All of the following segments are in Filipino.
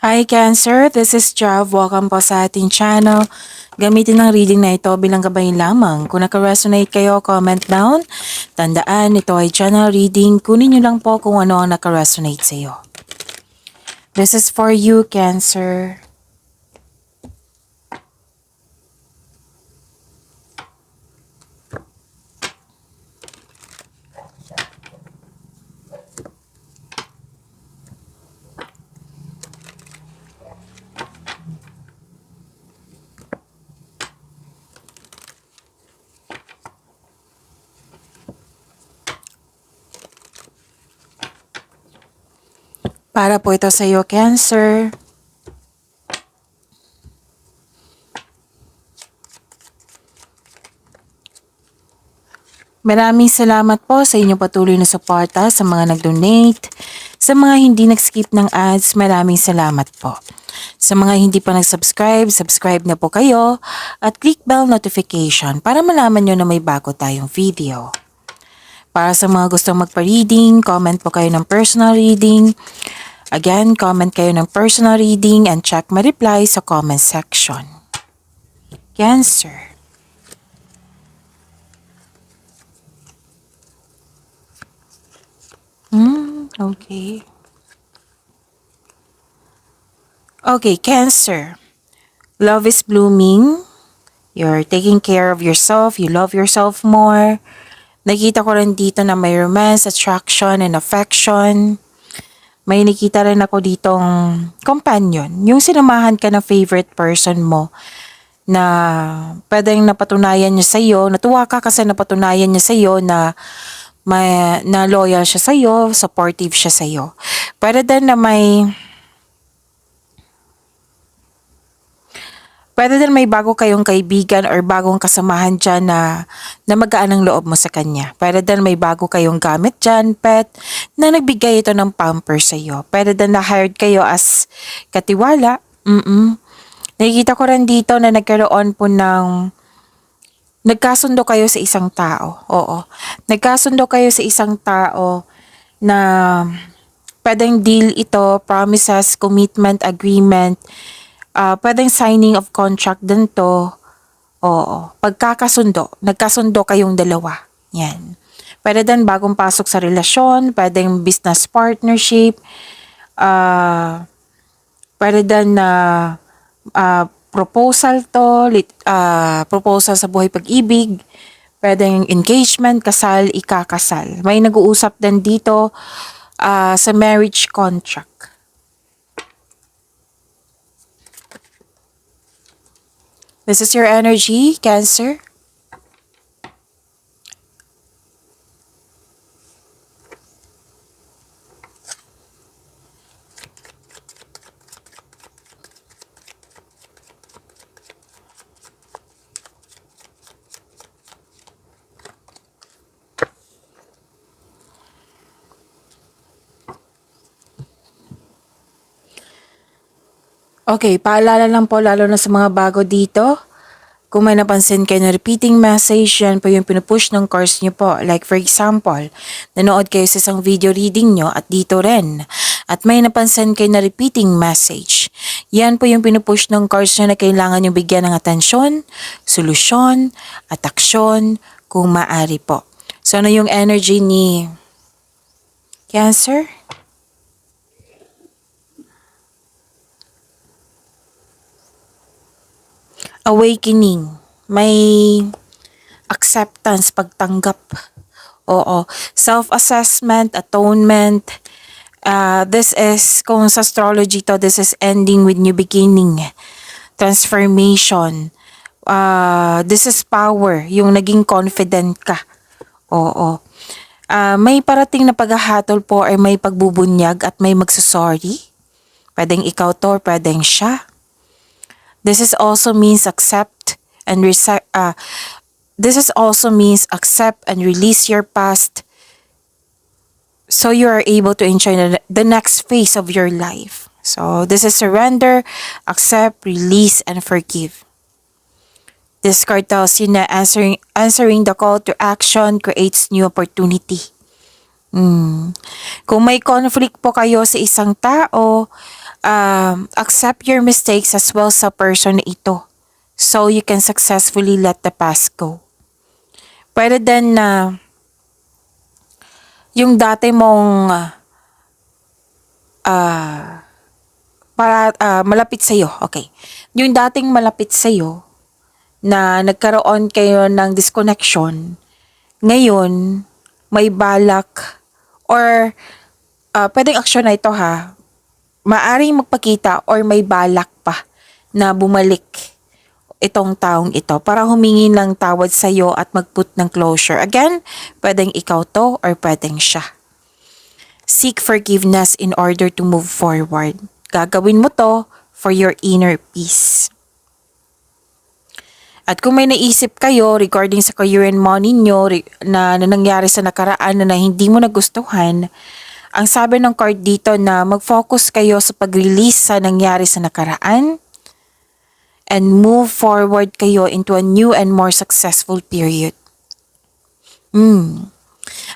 Hi Cancer, this is Jav. Welcome po sa ating channel. Gamitin ang reading na ito bilang gabay lamang. Kung naka-resonate kayo, comment down. Tandaan, ito ay channel reading. Kunin nyo lang po kung ano ang naka-resonate sa iyo. This is for you, Cancer. Para po ito sa iyo, Cancer. Maraming salamat po sa inyong patuloy na suporta, sa mga nag-donate, sa mga hindi nag-skip ng ads, maraming salamat po. Sa mga hindi pa nag-subscribe, subscribe na po kayo at click bell notification para malaman nyo na may bago tayong video. Para sa mga gustong magpa-reading, comment po kayo ng personal reading. Again, comment kayo ng personal reading and check my reply sa comment section. Cancer. Okay. Okay, Cancer. Love is blooming. You're taking care of yourself. You love yourself more. Nakita ko rin dito na may romance, attraction, and affection. May nakita rin ako ditong companion. Yung sinamahan ka ng favorite person mo na pwedeng napatunayan niya sa'yo. Natuwa ka kasi napatunayan niya sa'yo na loyal siya sa'yo, supportive siya sa'yo. Pwede din may bago kayong kaibigan or bagong kasamahan dyan na magaan ang loob mo sa kanya. Pwede din may bago kayong gamit dyan, pet, na nagbigay ito ng pamper sa iyo. Pwede din na hired kayo as katiwala. Nakikita ko rin dito na nagkaroon po ng nagkasundo kayo sa isang tao. Oo. Nagkasundo kayo sa isang tao na pwedeng deal ito, promises, commitment, agreement, pwedeng signing of contract din to. Oo. Pagkakasundo, nagkasundo kayong dalawa. Yan. Pwede din bagong pasok sa relasyon, pwedeng business partnership, pwede din na proposal to, proposal sa buhay pag-ibig, pwedeng engagement, kasal, ikakasal. May nag-uusap din dito sa marriage contract. This is your energy, Cancer. Okay, paalala lang po lalo na sa mga bago dito. Kung may napansin kayo na repeating message, yan po yung pinupush ng course nyo po. Like for example, nanood kayo sa isang video reading nyo at dito rin. At may napansin kayo na repeating message. Yan po yung pinupush ng course nyo na kailangan nyo bigyan ng atensyon, solusyon, at aksyon kung maaari po. So ano yung energy ni Cancer? Awakening, may acceptance, pagtanggap. Oo, self-assessment, atonement. This is, kung sa astrology to, this is ending with new beginning, transformation. This is power, yung naging confident ka. Oo. May parating na paghahatol po or may pagbubunyag at may magsasorry. Pwedeng ikaw to or pwedeng siya. This is also means accept and release your past so you are able to enjoy the next phase of your life. So this is surrender, accept, release, and forgive. This card tells you na answering the call to action creates new opportunity. Kung may conflict po kayo sa isang tao, Accept your mistakes as well sa person na ito so you can successfully let the past go. Pwede din na yung dati mong malapit sa'yo, okay. Yung dating malapit sa'yo na nagkaroon kayo ng disconnection, ngayon may balak or pwedeng aksyon na ito ha, maaring magpakita or may balak pa na bumalik itong taong ito para humingi ng tawad sa'yo at mag-put ng closure. Again, pwedeng ikaw to or pwedeng siya. Seek forgiveness in order to move forward. Gagawin mo to for your inner peace. At kung may naisip kayo regarding sa career and money nyo na nangyari sa nakaraan na hindi mo nagustuhan, ang sabi ng card dito na mag-focus kayo sa pag-release sa nangyari sa nakaraan and move forward kayo into a new and more successful period.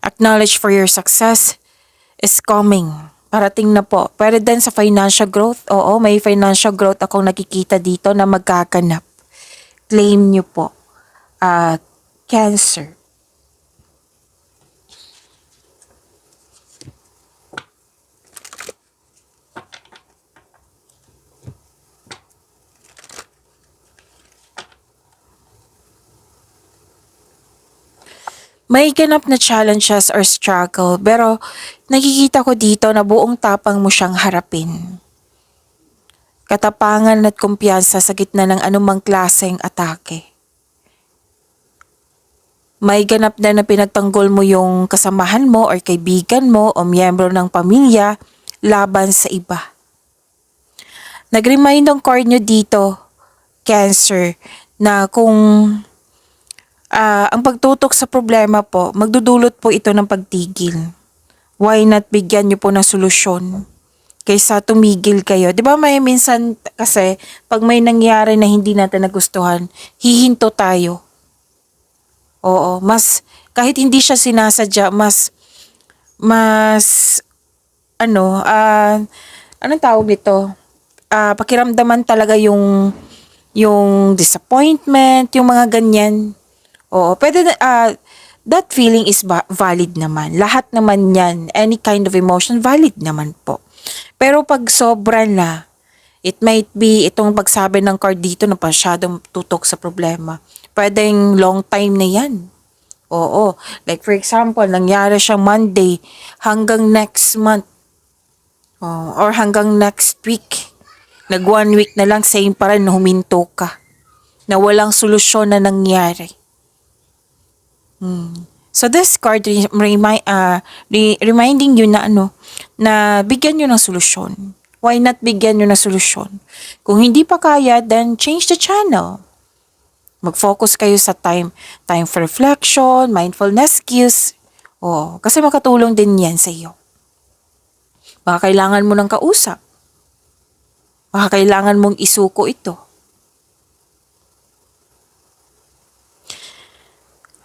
Acknowledge for your success is coming. Parating na po. Pero din sa financial growth, oo, may financial growth akong nakikita dito na magkakanap. Claim nyo po. Cancer. May ganap na challenges or struggle, pero nakikita ko dito na buong tapang mo siyang harapin. Katapangan at kumpiyansa sa gitna ng anumang klaseng atake. May ganap na pinagtanggol mo yung kasamahan mo or kaibigan mo o miyembro ng pamilya laban sa iba. Nag-remind ang card nyo dito, Cancer, na kung ang pagtutok sa problema po, magdudulot po ito ng pagtigil. Why not bigyan nyo po ng solusyon kaysa tumigil kayo? Di ba may minsan kasi pag may nangyari na hindi natin nagustuhan, hihinto tayo. Oo, mas kahit hindi siya sinasadya, anong tawag dito? Pakiramdaman talaga yung disappointment, yung mga ganyan. Oo, pwede that feeling is valid naman. Lahat naman yan, any kind of emotion, valid naman po. Pero pag sobra na, it might be itong pagsabi ng card dito na masyadong tutok sa problema. Pwedeng long time na yan. Oo, like for example, nangyari siya Monday hanggang next month. Or hanggang next week. Nag 1 week na lang, same pa rin, huminto ka. Na walang solusyon na nangyari. So this card reminding you na na bigyan nyo ng solusyon. Why not bigyan nyo ng solusyon? Kung hindi pa kaya, then change the channel. Mag-focus kayo sa time for reflection, mindfulness skills. Kasi makatulong din yan sa iyo. Baka kailangan mo ng kausap. Baka kailangan mong isuko ito.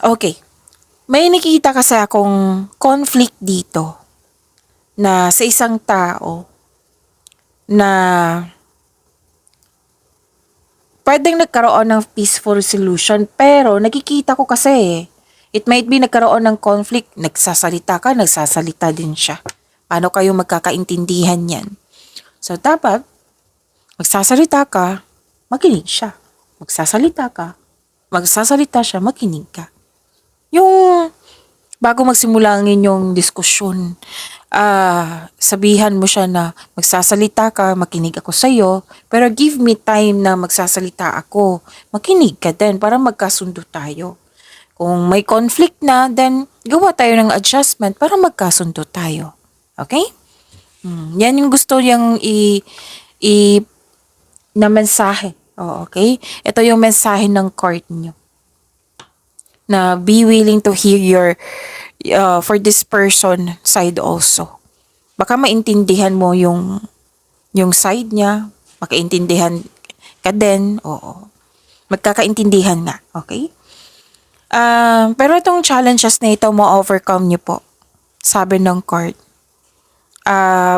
Okay. May nakikita kasi akong conflict dito na sa isang tao na pwedeng nagkaroon ng peaceful solution pero nakikita ko kasi it might be nagkaroon ng conflict, nagsasalita ka, nagsasalita din siya. Paano kayo magkakaintindihan yan? So dapat magsasalita ka, makinig siya. Magsasalita siya, makinig ka. Yung bago magsimula ang inyong diskusyon, sabihan mo siya na magsasalita ka, makinig ako sa'yo, pero give me time na magsasalita ako. Makinig ka din para magkasundo tayo. Kung may conflict na, then gawa tayo ng adjustment para magkasundo tayo. Okay? Yan yung gusto niyang na mensahe. Okay? Ito yung mensahe ng card niyo. Na be willing to hear your for this person side also. Baka maintindihan mo yung side niya, makaintindihan ka din, oo. Magkakaintindihan nga, okay? Pero itong challenges na ito, mo-overcome niyo po. Sabi ng card.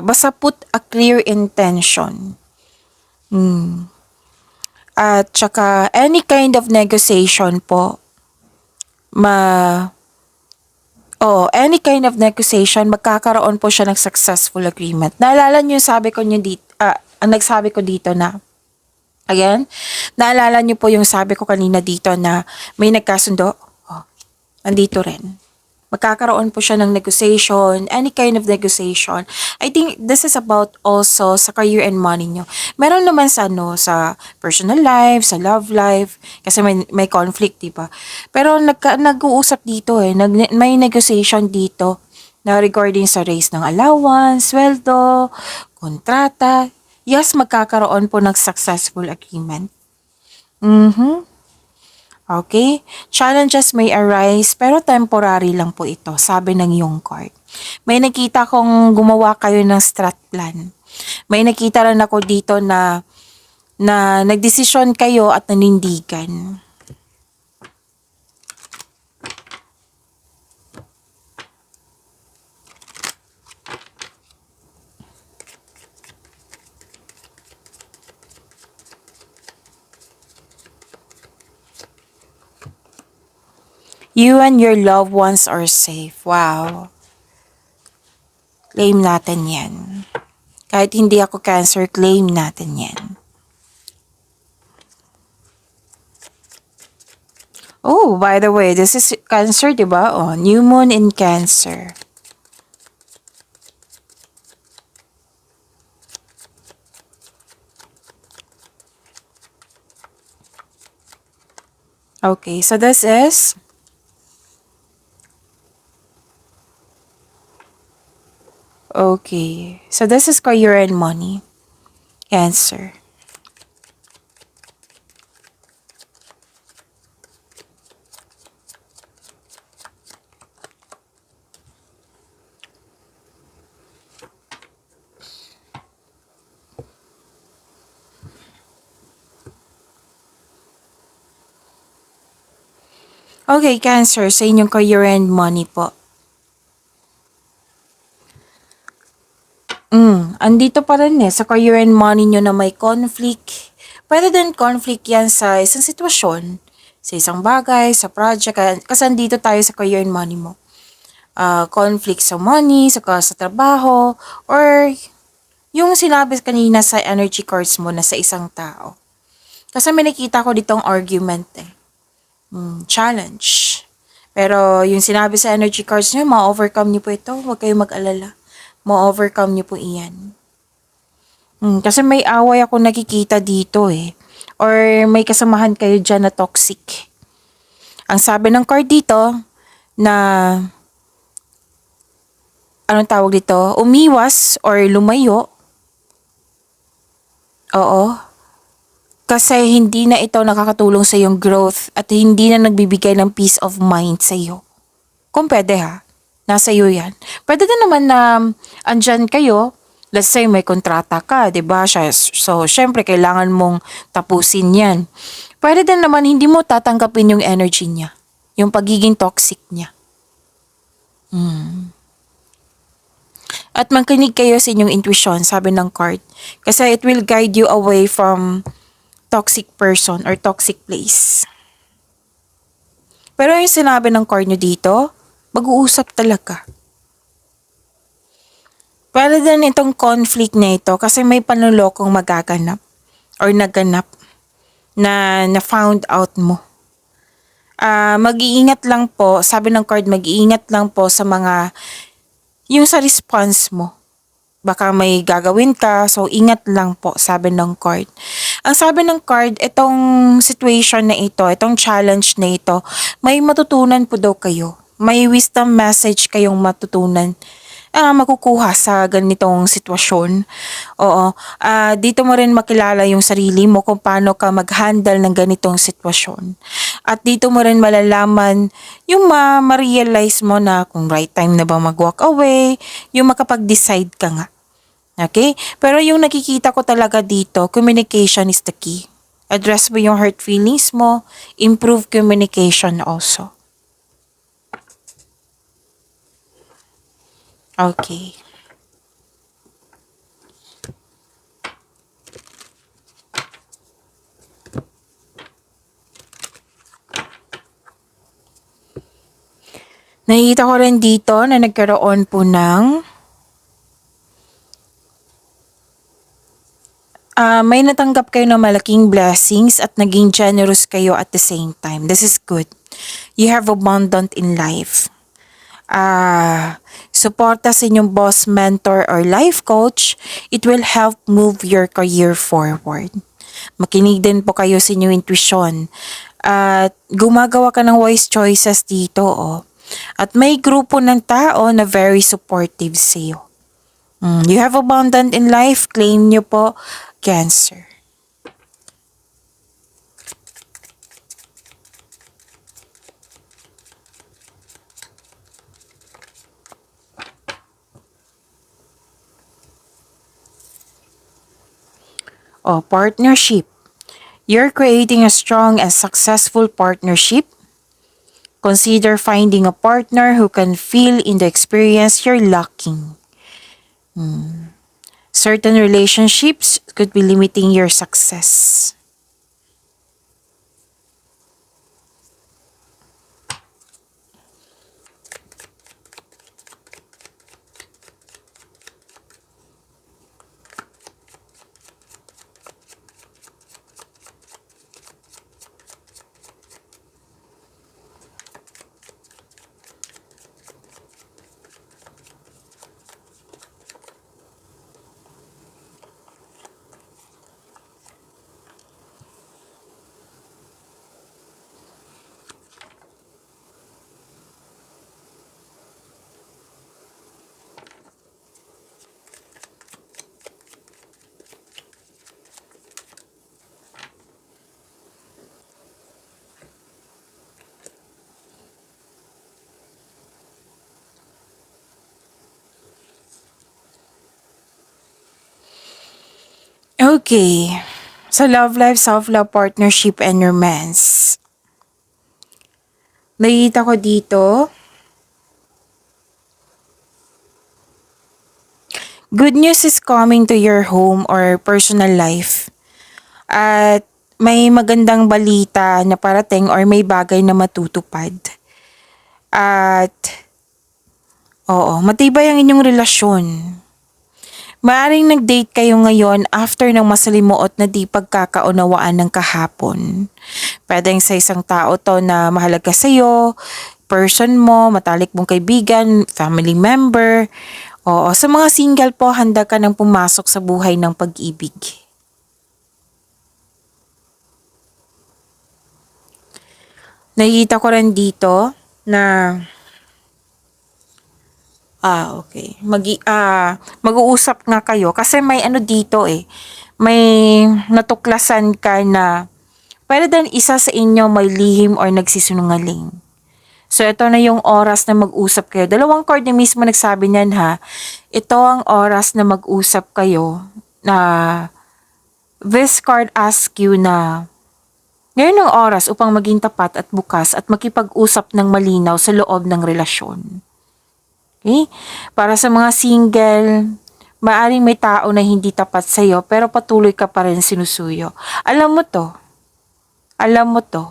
Basta put a clear intention. At saka any kind of negotiation po, ma any kind of negotiation, magkakaroon po siya ng successful agreement. Naalala niyo yung sabi ko niyo dito, ang nagsabi ko dito na, again, naalala niyo po yung sabi ko kanina dito na may nagkasundo? Andito rin. Magkakaroon po siya ng negotiation, any kind of negotiation. I think this is about also sa career and money nyo. Meron naman sa sa personal life, sa love life, kasi may conflict, di ba? Pero nag-uusap dito may negotiation dito na regarding sa raise ng allowance, sweldo, kontrata. Yes, magkakaroon po ng successful agreement. Okay? Challenges may arise pero temporary lang po ito, sabi ng iyong card. May nakita kong gumawa kayo ng strat plan. May nakita rin ako dito na nagdesisyon kayo at nanindigan. You and your loved ones are safe. Wow. Claim natin yan. Kahit hindi ako Cancer, claim natin yan. Oh, by the way, this is Cancer, di ba? Oh, new moon in Cancer. Okay, so this is okay. So this is career and money. Cancer. Okay, Cancer, sa inyong career and money po. Andito pa rin sa career and money nyo na may conflict. Pwede din conflict yan sa isang sitwasyon, sa isang bagay, sa project. Kasi andito tayo sa career and money mo. Conflict sa money, sa trabaho, or yung sinabi kanina sa energy cards mo na sa isang tao. Kasi may nakita ko ditong argument challenge. Pero yung sinabi sa energy cards nyo, ma-overcome nyo po ito. Huwag kayong mag-alala. Ma-overcome nyo po iyan. Kasi may away ako nakikita dito Or may kasamahan kayo dyan na toxic. Ang sabi ng card dito, na anong tawag dito? Umiwas or lumayo. Oo. Kasi hindi na ito nakakatulong sa iyong growth at hindi na nagbibigay ng peace of mind sa iyo. Kung pwede nasa iyo yan. Pwede din naman na andyan kayo, let's say may kontrata ka, di ba? So, syempre, kailangan mong tapusin yan. Pwede din naman hindi mo tatanggapin yung energy niya. Yung pagiging toxic niya. At magkinig kayo sa inyong intuition, sabi ng card. Kasi it will guide you away from toxic person or toxic place. Pero yung sinabi ng card nyo dito, mag-uusap talaga. Para din itong conflict na ito kasi may panlolokong magaganap or naganap na found out mo. Mag-iingat lang po, sabi ng card, mag-iingat lang po sa mga, yung sa response mo. Baka may gagawin ka, so ingat lang po, sabi ng card. Ang sabi ng card, itong situation na ito, itong challenge na ito, may matutunan po daw kayo. May wisdom message kayong matutunan, makukuha sa ganitong sitwasyon. Oo. Dito mo rin makilala yung sarili mo kung paano ka mag-handle ng ganitong sitwasyon. At dito mo rin malalaman yung ma-realize mo na kung right time na ba mag-walk away, yung makapag-decide ka nga. Okay? Pero yung nakikita ko talaga dito, communication is the key. Address mo yung hurt feelings mo, improve communication also. Okay. Nakikita ko rin dito na nagkaroon po ng may natanggap kayo ng malaking blessings at naging generous kayo at the same time. This is good. You have abundant in life. Suporta sa inyong boss, mentor, or life coach, it will help move your career forward. Makinig din po kayo sa inyong intuition. At gumagawa ka ng wise choices dito. Oh. At may grupo ng tao na very supportive sa iyo. You have abundant in life, claim nyo po, Cancer. O, partnership. You're creating a strong and successful partnership. Consider finding a partner who can feel in the experience you're lacking. Certain relationships could be limiting your success. Okay. Sa love life, self-love, partnership, and romance. Nakikita ko dito, good news is coming to your home or personal life. At may magandang balita na parating or may bagay na matutupad. At, matibay ang inyong relasyon. Maaring nag-date kayo ngayon after ng masalimuot na di pagkakaunawaan ng kahapon. Pwedeng sa isang tao to na mahalaga sa'yo, person mo, matalik mong kaibigan, family member. Oo, sa mga single po, handa ka nang pumasok sa buhay ng pag-ibig. Nakikita ko rin dito na okay. Mag-uusap nga kayo kasi may ano dito may natuklasan ka na pwede din isa sa inyo may lihim or nagsisinungaling. So ito na yung oras na mag-usap kayo. Dalawang card na mismo nagsabi niyan ha. Ito ang oras na mag-usap kayo na this card asks you na ngayon ang oras upang maging tapat at bukas at makipag-usap ng malinaw sa loob ng relasyon. Okay? Para sa mga single, maaring may tao na hindi tapat sa iyo pero patuloy ka pa rin sinusuyo. Alam mo to. Alam mo to.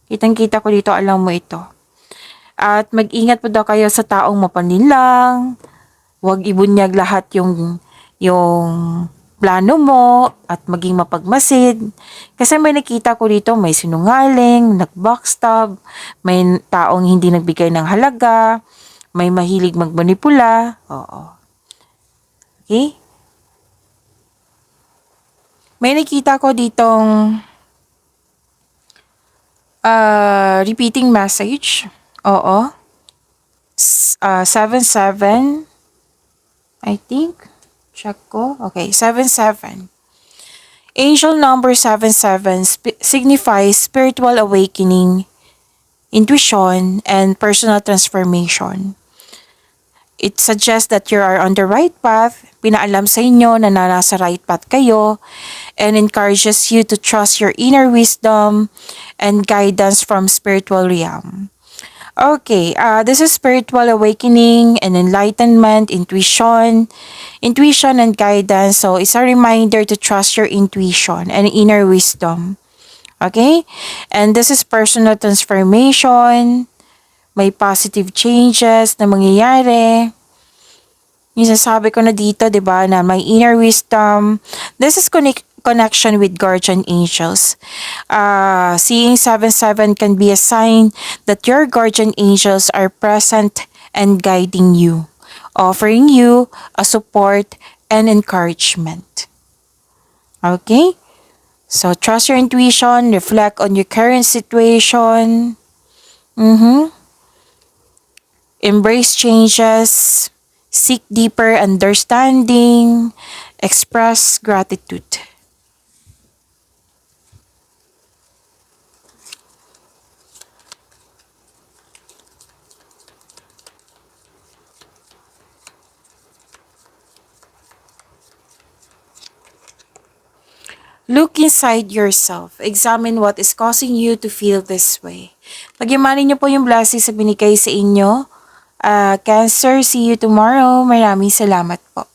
Kitang-kita ko dito, alam mo ito. At mag-ingat po daw kayo sa taong mapanlinlang. Huwag ibunyag lahat yung plano mo at maging mapagmasid. Kasi may nakita ko dito, may sinungaling, nag-backstab, may taong hindi nagbigay ng halaga, may mahilig magmanipula. Oo. Okay? May nakita ko ditong repeating message. Oo. 77. I think. Check ko. Okay, 77. Angel number 77 signifies spiritual awakening, intuition, and personal transformation. It suggests that you are on the right path, pinaalam sa inyo na nasa right path kayo, and encourages you to trust your inner wisdom and guidance from spiritual realm. Okay, this is spiritual awakening and enlightenment, intuition and guidance. So, it's a reminder to trust your intuition and inner wisdom. Okay? And this is personal transformation, may positive changes na mangyayari. Yung sasabi ko na dito, di ba, na may inner wisdom. This is connection with guardian angels. Seeing 7-7 can be a sign that your guardian angels are present and guiding you, offering you a support and encouragement. Okay? So, trust your intuition, reflect on your current situation. Embrace changes, seek deeper understanding, express gratitude. Look inside yourself. Examine what is causing you to feel this way. Pag-imanin niyo po yung blessings na binigay sa inyo. Cancer, see you tomorrow. Maraming salamat po.